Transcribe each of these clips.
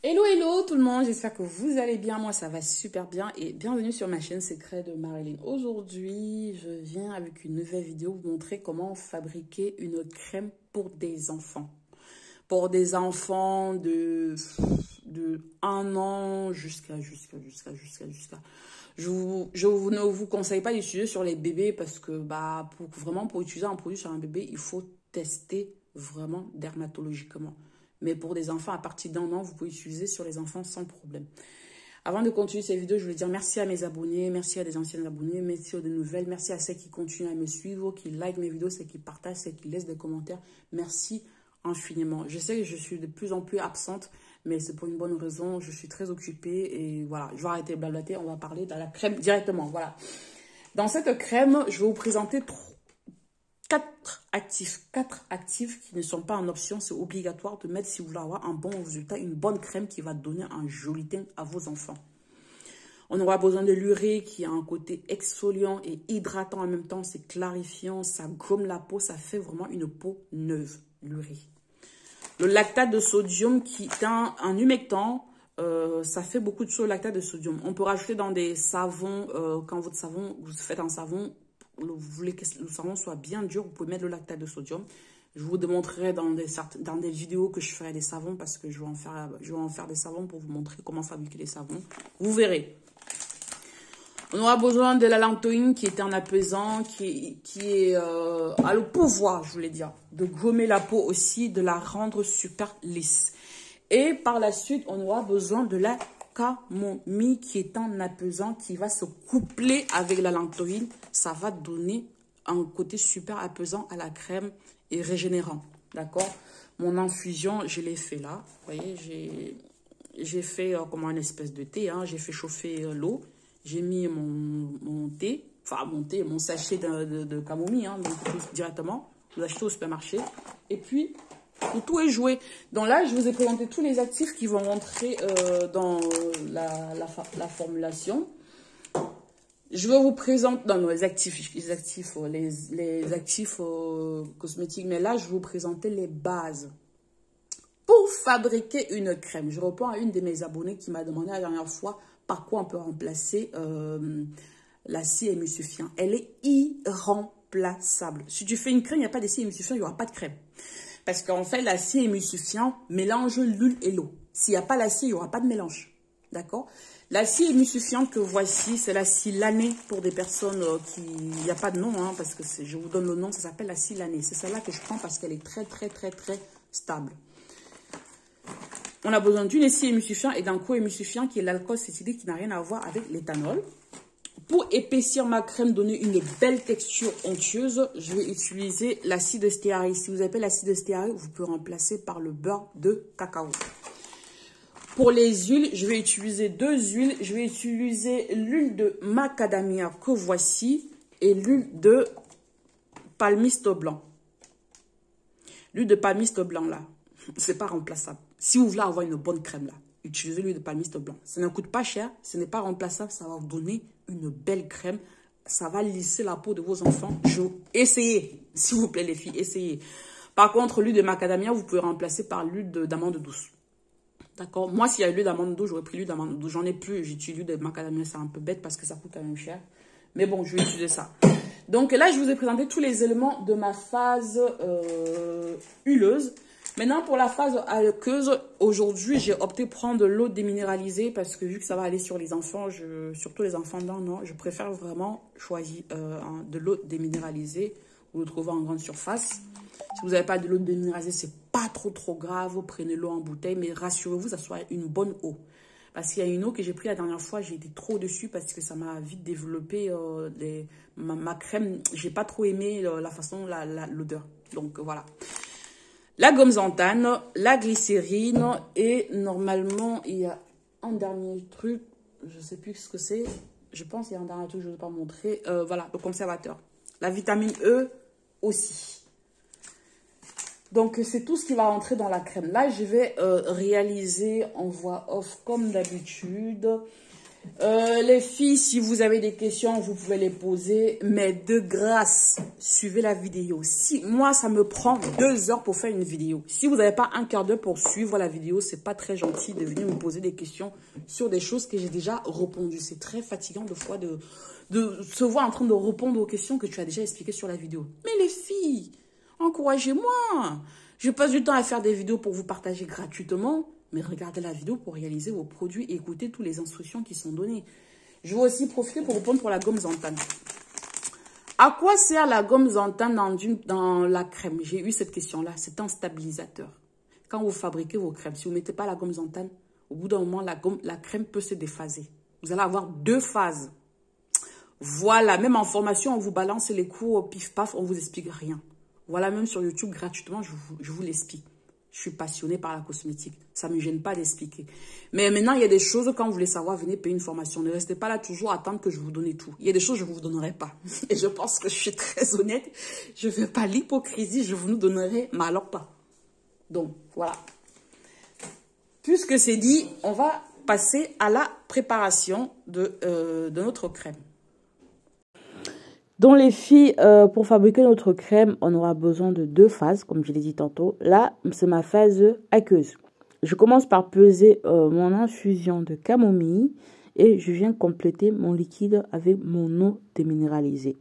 Hello, hello tout le monde, j'espère que vous allez bien, moi ça va super bien et bienvenue sur ma chaîne Secret de Marilyn. Aujourd'hui, je viens avec une nouvelle vidéo vous montrer comment fabriquer une crème pour des enfants. Pour des enfants de 1 an jusqu'à. Je ne vous conseille pas d'utiliser sur les bébés parce que pour utiliser un produit sur un bébé, il faut tester vraiment dermatologiquement. Mais pour des enfants à partir d'1 an, vous pouvez utiliser sur les enfants sans problème. Avant de continuer cette vidéo, je voulais dire merci à mes abonnés, merci à des anciens abonnés, merci aux de nouvelles, merci à ceux qui continuent à me suivre, qui like mes vidéos, ceux qui partagent, ceux qui laissent des commentaires. Merci infiniment. Je sais que je suis de plus en plus absente, mais c'est pour une bonne raison. Je suis très occupée et voilà, je vais arrêter de blablater. On va parler de la crème directement. Voilà. Dans cette crème, je vais vous présenter 4 actifs qui ne sont pas en option. C'est obligatoire de mettre si vous voulez avoir un bon résultat, une bonne crème qui va donner un joli teint à vos enfants. On aura besoin de l'urée qui a un côté exfoliant et hydratant en même temps. C'est clarifiant, ça gomme la peau, ça fait vraiment une peau neuve, l'urée. Le lactate de sodium qui est un humectant, ça fait beaucoup de choses, le lactate de sodium. On peut rajouter dans des savons, quand votre savon, vous faites un savon, vous voulez que le savon soit bien dur, vous pouvez mettre le lactate de sodium. Je vous démontrerai dans des vidéos que je ferai des savons parce que je vais en faire des savons pour vous montrer comment fabriquer les savons. Vous verrez. On aura besoin de la lantoïne qui est un apaisant, qui a le pouvoir, je voulais dire, de gommer la peau aussi, de la rendre super lisse. Et par la suite, on aura besoin de la camomille qui est un apaisant qui va se coupler avec la lantoïne. Ça va donner un côté super apaisant à la crème et régénérant. D'accord? Mon infusion, je l'ai fait là. Vous voyez, j'ai fait comme une espèce de thé. Hein. J'ai fait chauffer l'eau. J'ai mis mon thé, enfin mon sachet de camomille, hein, donc directement. Vous achetez au supermarché. Et puis, tout est joué. Donc là, je vous ai présenté tous les actifs qui vont rentrer dans la formulation. Je vais vous présenter les actifs cosmétiques, mais là, je vais vous présenter les bases. Pour fabriquer une crème, je réponds à une de mes abonnées qui m'a demandé la dernière fois par quoi on peut remplacer la scie émulsifiant. Elle est irremplaçable. Si tu fais une crème, il n'y a pas de scie émulsifiant, il n'y aura pas de crème. Parce qu'en fait, la scie émulsifiant mélange l'huile et l'eau. S'il n'y a pas la scie, il n'y aura pas de mélange. D'accord? La scie émulsifiante que voici, c'est la scie Lanée pour des personnes qui... Il n'y a pas de nom, hein, parce que je vous donne le nom, ça s'appelle la scie Lanée. C'est celle-là que je prends parce qu'elle est très, très, très, très stable. On a besoin d'une scie émulsifiant et d'un co-émulsifiant qui est l'alcool cétylique qui n'a rien à voir avec l'éthanol. Pour épaissir ma crème, donner une belle texture onctueuse, je vais utiliser l'acide de stéarine. Si vous n'avez pas l'acide de stéarine, vous pouvez remplacer par le beurre de cacao. Pour les huiles, je vais utiliser 2 huiles. Je vais utiliser l'huile de macadamia que voici et l'huile de palmiste blanc. L'huile de palmiste blanc là, c'est pas remplaçable. Si vous voulez avoir une bonne crème là, utilisez l'huile de palmiste blanc. Ça ne coûte pas cher, ce n'est pas remplaçable, ça va vous donner une belle crème. Ça va lisser la peau de vos enfants. Essayez, s'il vous plaît les filles, essayez. Par contre, l'huile de macadamia, vous pouvez remplacer par l'huile d'amande douce. D'accord? Moi, s'il y a l'huile d'amande douce, j'aurais pris l'huile d'amande douce. J'en ai plus, j'utilise l'huile de macadamia, c'est un peu bête parce que ça coûte quand même cher. Mais bon, je vais utiliser ça. Donc là, je vous ai présenté tous les éléments de ma phase huileuse. Maintenant, pour la phase aqueuse, aujourd'hui, j'ai opté pour prendre de l'eau déminéralisée parce que vu que ça va aller sur les enfants, surtout les enfants d'1 an, je préfère vraiment choisir de l'eau déminéralisée. Vous le trouvez en grande surface. Si vous n'avez pas de l'eau déminéralisée, c'est pas trop grave. Vous prenez l'eau en bouteille, mais rassurez-vous, ça soit une bonne eau. Parce qu'il y a une eau que j'ai pris la dernière fois, j'ai été trop dessus parce que ça m'a vite développé ma crème. J'ai pas trop aimé la façon, l'odeur. Donc voilà. La gomme xanthane, la glycérine et normalement, il y a un dernier truc, je ne sais plus ce que c'est. Je pense qu'il y a un dernier truc, je ne vais pas montrer. Voilà, le conservateur. La vitamine E aussi. Donc, c'est tout ce qui va rentrer dans la crème. Là, je vais réaliser en voix off comme d'habitude. Les filles, si vous avez des questions, vous pouvez les poser. Mais de grâce, suivez la vidéo. Si moi, ça me prend 2 heures pour faire une vidéo. Si vous n'avez pas un quart d'heure pour suivre la vidéo, c'est pas très gentil de venir me poser des questions sur des choses que j'ai déjà répondu. C'est très fatigant de fois de se voir en train de répondre aux questions que tu as déjà expliquées sur la vidéo. Mais les filles, encouragez-moi. Je passe du temps à faire des vidéos pour vous partager gratuitement. Mais regardez la vidéo pour réaliser vos produits et écoutez toutes les instructions qui sont données. Je vais aussi profiter pour répondre pour la gomme Zantan. À quoi sert la gomme Zantan dans la crème? J'ai eu cette question-là. C'est un stabilisateur. Quand vous fabriquez vos crèmes, si vous ne mettez pas la gomme Zantan, au bout d'un moment, la crème peut se déphaser. Vous allez avoir 2 phases. Voilà, même en formation, on vous balance les cours au pif-paf, on ne vous explique rien. Voilà, même sur YouTube, gratuitement, je vous l'explique. Je suis passionnée par la cosmétique. Ça ne me gêne pas d'expliquer. Mais maintenant, il y a des choses, quand vous voulez savoir, venez payer une formation. Ne restez pas là toujours à attendre que je vous donne tout. Il y a des choses que je ne vous donnerai pas. Et je pense que je suis très honnête. Je ne fais pas l'hypocrisie. Je vous nous donnerai, mais alors pas. Donc, voilà. Puisque c'est dit, on va passer à la préparation de notre crème. Donc les filles, pour fabriquer notre crème, on aura besoin de 2 phases, comme je l'ai dit tantôt. Là, c'est ma phase aqueuse. Je commence par peser mon infusion de camomille et je viens compléter mon liquide avec mon eau déminéralisée.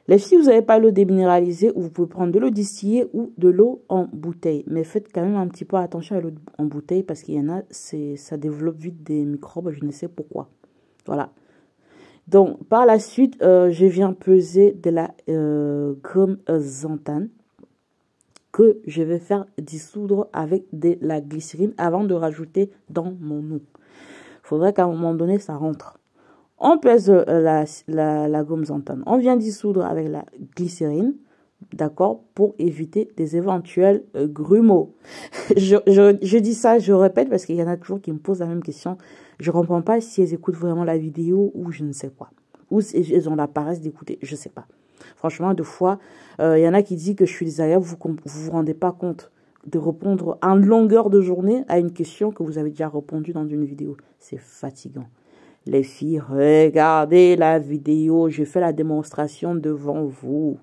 Les filles, vous n'avez pas l'eau déminéralisée, vous pouvez prendre de l'eau distillée ou de l'eau en bouteille. Mais faites quand même un petit peu attention à l'eau en bouteille parce qu'il y en a, ça développe vite des microbes, je ne sais pourquoi. Voilà. Donc, par la suite, je viens peser de la gomme Zantan que je vais faire dissoudre avec de la glycérine avant de rajouter dans mon eau. Il faudrait qu'à un moment donné, ça rentre. On pèse la gomme Zantan. On vient dissoudre avec la glycérine, d'accord, pour éviter des éventuels grumeaux. Je dis ça, je répète parce qu'il y en a toujours qui me posent la même question. Je ne comprends pas si elles écoutent vraiment la vidéo ou je ne sais quoi. Ou si elles ont la paresse d'écouter, je ne sais pas. Franchement, 2 fois, il y en a qui disent que je suis désagréable, vous vous rendez pas compte de répondre en longueur de journée à une question que vous avez déjà répondu dans une vidéo. C'est fatigant. Les filles, regardez la vidéo, je fais la démonstration devant vous.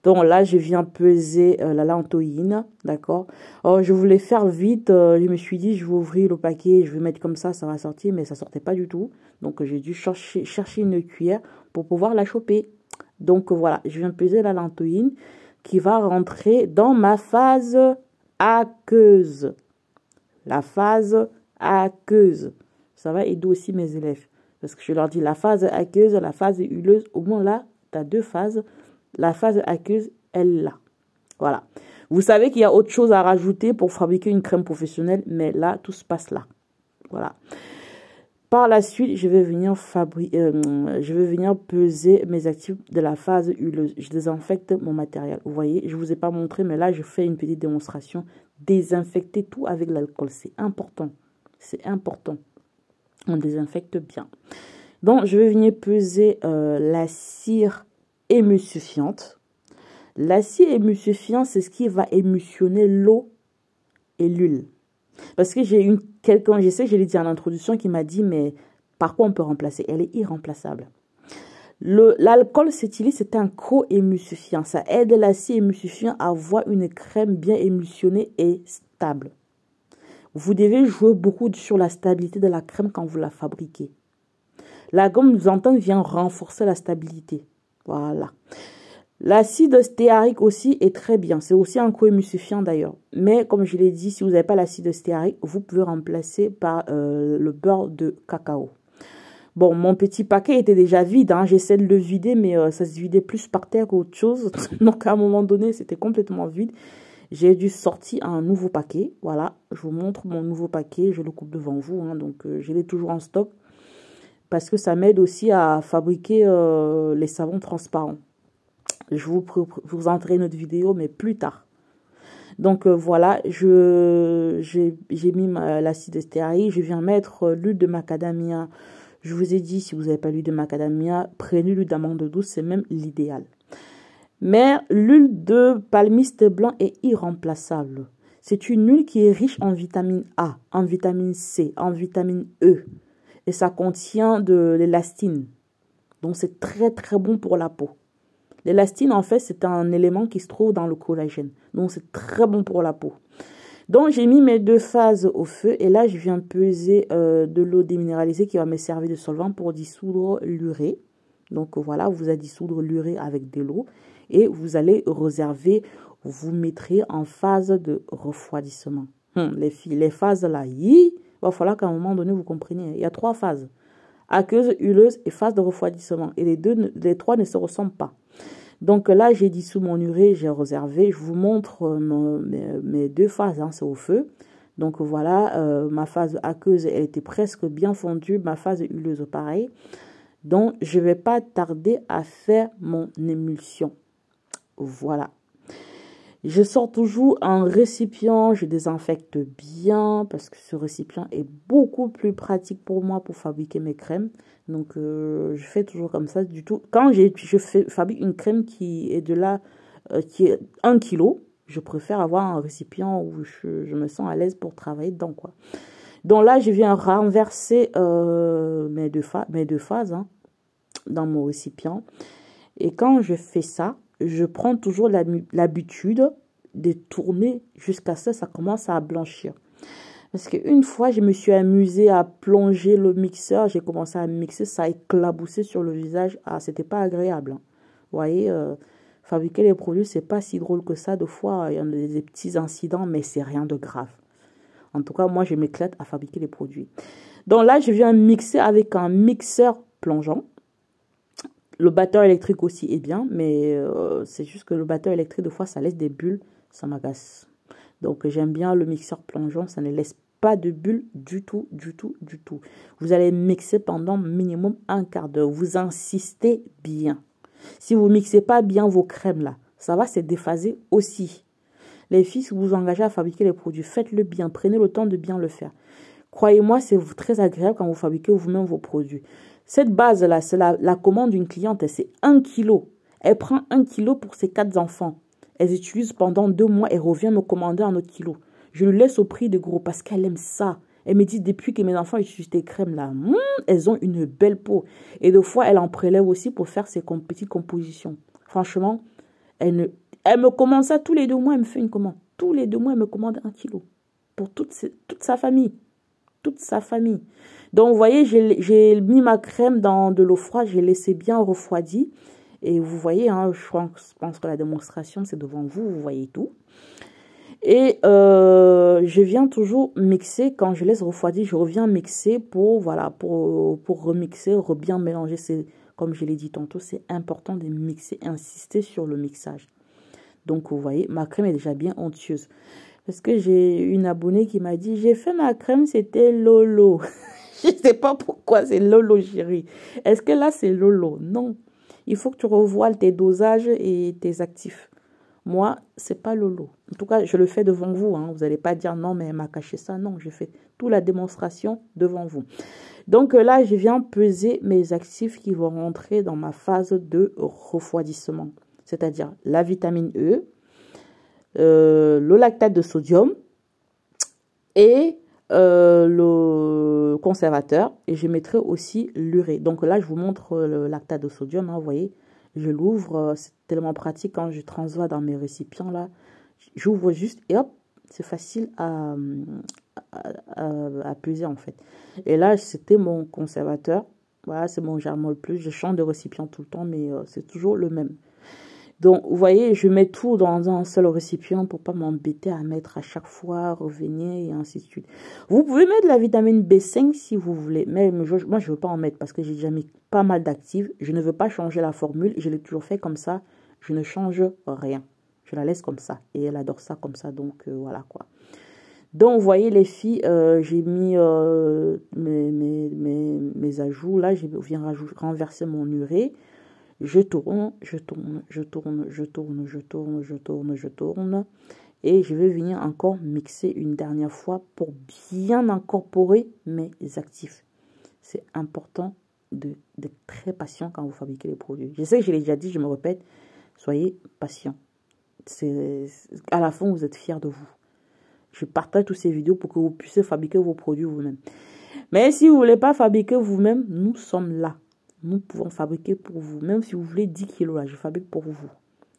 Donc là, je viens peser la lantoïne, d'accord. Oh, je voulais faire vite, je me suis dit, je vais ouvrir le paquet, je vais mettre comme ça va sortir, mais ça sortait pas du tout. Donc j'ai dû chercher une cuillère pour pouvoir la choper. Donc voilà, je viens peser la lantoïne qui va rentrer dans ma phase aqueuse. La phase aqueuse. Ça va aider aussi mes élèves. Parce que je leur dis la phase aqueuse, la phase huileuse. Au moins là, tu as 2 phases. La phase aqueuse, elle est là. Voilà. Vous savez qu'il y a autre chose à rajouter pour fabriquer une crème professionnelle. Mais là, tout se passe là. Voilà. Par la suite, je vais venir peser mes actifs de la phase huileuse. Je désinfecte mon matériel. Vous voyez, je ne vous ai pas montré, mais là, je fais une petite démonstration. Désinfecter tout avec l'alcool, c'est important. C'est important. On désinfecte bien. Donc, je vais venir peser la cire émulsifiante. La cire émulsifiante, c'est ce qui va émulsionner l'eau et l'huile. Parce que j'ai quelqu'un, je sais, je l'ai dit en introduction, qui m'a dit, mais par quoi on peut remplacer? Elle est irremplaçable. L'alcool s'utilise, c'est un co-émulsifiant. Ça aide la cire émulsifiante à avoir une crème bien émulsionnée et stable. Vous devez jouer beaucoup sur la stabilité de la crème quand vous la fabriquez. La gomme Zantan vient renforcer la stabilité. Voilà. L'acide stéarique aussi est très bien. C'est aussi un co-émulsifiant d'ailleurs. Mais comme je l'ai dit, si vous n'avez pas l'acide stéarique, vous pouvez remplacer par le beurre de cacao. Bon, mon petit paquet était déjà vide. Hein. J'essaie de le vider, mais ça se vidait plus par terre qu'autre chose. Donc à un moment donné, c'était complètement vide. J'ai dû sortir un nouveau paquet. Voilà, je vous montre mon nouveau paquet. Je le coupe devant vous. Hein. Donc je l'ai toujours en stock. Parce que ça m'aide aussi à fabriquer les savons transparents. Je vous présenterai notre vidéo, mais plus tard. Donc voilà, j'ai mis l'acide stéarique. Je viens mettre l'huile de macadamia. Je vous ai dit, si vous n'avez pas l'huile de macadamia, prenez l'huile d'amande douce, c'est même l'idéal. Mais l'huile de palmiste blanc est irremplaçable. C'est une huile qui est riche en vitamine A, en vitamine C, en vitamine E. et ça contient de l'élastine. Donc, c'est très, très bon pour la peau. L'élastine, en fait, c'est un élément qui se trouve dans le collagène. Donc, c'est très bon pour la peau. Donc, j'ai mis mes 2 phases au feu. Et là, je viens peser de l'eau déminéralisée qui va me servir de solvant pour dissoudre l'urée. Donc, voilà, vous allez dissoudre l'urée avec de l'eau. Et vous allez réserver, vous mettrez en phase de refroidissement. Les filles, les phases là, il va falloir qu'à un moment donné, vous compreniez. Il y a 3 phases. Aqueuse, huileuse et phase de refroidissement. Et les 3 ne se ressemblent pas. Donc là, j'ai dissous mon urée, j'ai réservé. Je vous montre mes 2 phases, hein, c'est au feu. Donc voilà, ma phase aqueuse, elle était presque bien fondue. Ma phase huileuse, pareil. Donc, je ne vais pas tarder à faire mon émulsion. Voilà. Je sors toujours un récipient, je désinfecte bien parce que ce récipient est beaucoup plus pratique pour moi pour fabriquer mes crèmes. Donc, je fais toujours comme ça. Du tout, quand fabrique une crème qui est qui est 1 kg, je préfère avoir un récipient où je me sens à l'aise pour travailler dedans, quoi. Donc là, je viens renverser mes deux phases, hein, dans mon récipient. Et quand je fais ça, je prends toujours l'habitude de tourner jusqu'à ce que ça commence à blanchir. Parce qu'une fois, je me suis amusée à plonger le mixeur. J'ai commencé à mixer, ça a éclaboussé sur le visage. Ah, c'était pas agréable, hein. Vous voyez, fabriquer les produits, c'est pas si drôle que ça. Des fois, il y a des petits incidents, mais c'est rien de grave. En tout cas, moi, je m'éclate à fabriquer les produits. Donc là, je viens mixer avec un mixeur plongeant. Le batteur électrique aussi est bien, mais c'est juste que le batteur électrique, des fois, ça laisse des bulles. Ça m'agace. Donc, j'aime bien le mixeur plongeant. Ça ne laisse pas de bulles du tout, du tout, du tout. Vous allez mixer pendant minimum 1/4 d'heure. Vous insistez bien. Si vous ne mixez pas bien vos crèmes là, ça va se déphaser aussi. Les filles, si vous vous engagez à fabriquer les produits, faites-le bien. Prenez le temps de bien le faire. Croyez-moi, c'est très agréable quand vous fabriquez vous-même vos produits. Cette base-là, c'est la commande d'une cliente. C'est 1 kg. Elle prend 1 kg pour ses 4 enfants. Elle utilise pendant 2 mois et revient me commander un autre kilo. Je le laisse au prix de gros parce qu'elle aime ça. Elle me dit, depuis que mes enfants utilisent tes crèmes là, elles ont une belle peau. Et des fois, elle en prélève aussi pour faire ses petites compositions. Franchement, elle me commande ça tous les 2 mois. Elle me fait une commande. Tous les 2 mois, elle me commande 1 kilo. Pour toute sa famille. Toute sa famille. Donc, vous voyez, j'ai mis ma crème dans de l'eau froide. J'ai laissé bien refroidi. Et vous voyez, hein, je pense que la démonstration, c'est devant vous. Vous voyez tout. Et je viens toujours mixer. Quand je laisse refroidir, je reviens mixer pour remixer, bien mélanger. Comme je l'ai dit tantôt, c'est important de mixer, insister sur le mixage. Donc, vous voyez, ma crème est déjà bien onctueuse. Parce que j'ai une abonnée qui m'a dit, j'ai fait ma crème, c'était Lolo. Je ne sais pas pourquoi c'est Lolo, chérie. Est-ce que là, c'est Lolo? Non. Il faut que tu revoies tes dosages et tes actifs. Moi, c'est pas Lolo. En tout cas, je le fais devant vous, hein. Vous n'allez pas dire non, mais elle m'a caché ça. Non, je fais toute la démonstration devant vous. Donc là, je viens peser mes actifs qui vont rentrer dans ma phase de refroidissement. C'est-à-dire la vitamine E, le lactate de sodium et le conservateur. Et je mettrai aussi l'urée. Donc là, je vous montre le lactate de sodium, hein, vous voyez. Je l'ouvre, c'est tellement pratique quand je transvase dans mes récipients là. J'ouvre juste et hop, c'est facile à peser en fait. Et là, c'était mon conservateur. Voilà, c'est mon Germol Plus. Je change de récipient tout le temps, mais c'est toujours le même. Donc, vous voyez, je mets tout dans un seul récipient pour pas m'embêter à mettre à chaque fois, revenir et ainsi de suite. Vous pouvez mettre de la vitamine B5 si vous voulez, mais moi, je ne veux pas en mettre parce que j'ai déjà mis pas mal d'actifs. Je ne veux pas changer la formule, je l'ai toujours fait comme ça. Je ne change rien. Je la laisse comme ça et elle adore ça comme ça, donc voilà quoi. Donc, vous voyez les filles, j'ai mis mes ajouts. Là, je viens renverser mon urée. Je tourne, je tourne, je tourne, je tourne, je tourne, je tourne, je tourne. Et je vais venir encore mixer une dernière fois pour bien incorporer mes actifs. C'est important d'être très patient quand vous fabriquez les produits. Je sais que je l'ai déjà dit, je me répète, soyez patient. À la fin, vous êtes fiers de vous. Je partage toutes ces vidéos pour que vous puissiez fabriquer vos produits vous-même. Mais si vous ne voulez pas fabriquer vous-même, nous sommes là. Nous pouvons fabriquer pour vous. Même si vous voulez 10 kilos, là, je fabrique pour vous.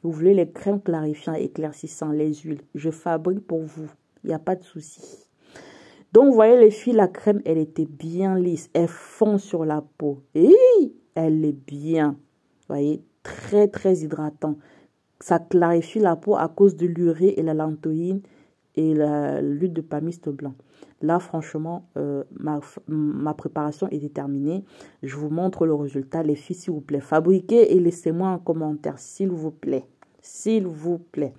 Vous voulez les crèmes clarifiantes, éclaircissantes, les huiles, je fabrique pour vous. Il n'y a pas de souci. Donc, vous voyez, les filles, la crème, elle était bien lisse. Elle fond sur la peau. Et elle est bien. Vous voyez, très, très hydratant. Ça clarifie la peau à cause de l'urée et la lantoïne et l'huile de palmiste blanc. Là, franchement, ma préparation est déterminée. Je vous montre le résultat. Les filles, s'il vous plaît, fabriquez et laissez-moi un commentaire, s'il vous plaît. S'il vous plaît.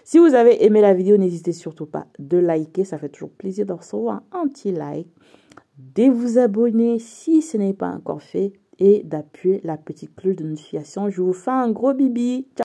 Si vous avez aimé la vidéo, n'hésitez surtout pas de liker. Ça fait toujours plaisir de recevoir un petit like. De vous abonner si ce n'est pas encore fait. Et d'appuyer la petite cloche de notification. Je vous fais un gros bibi. Ciao.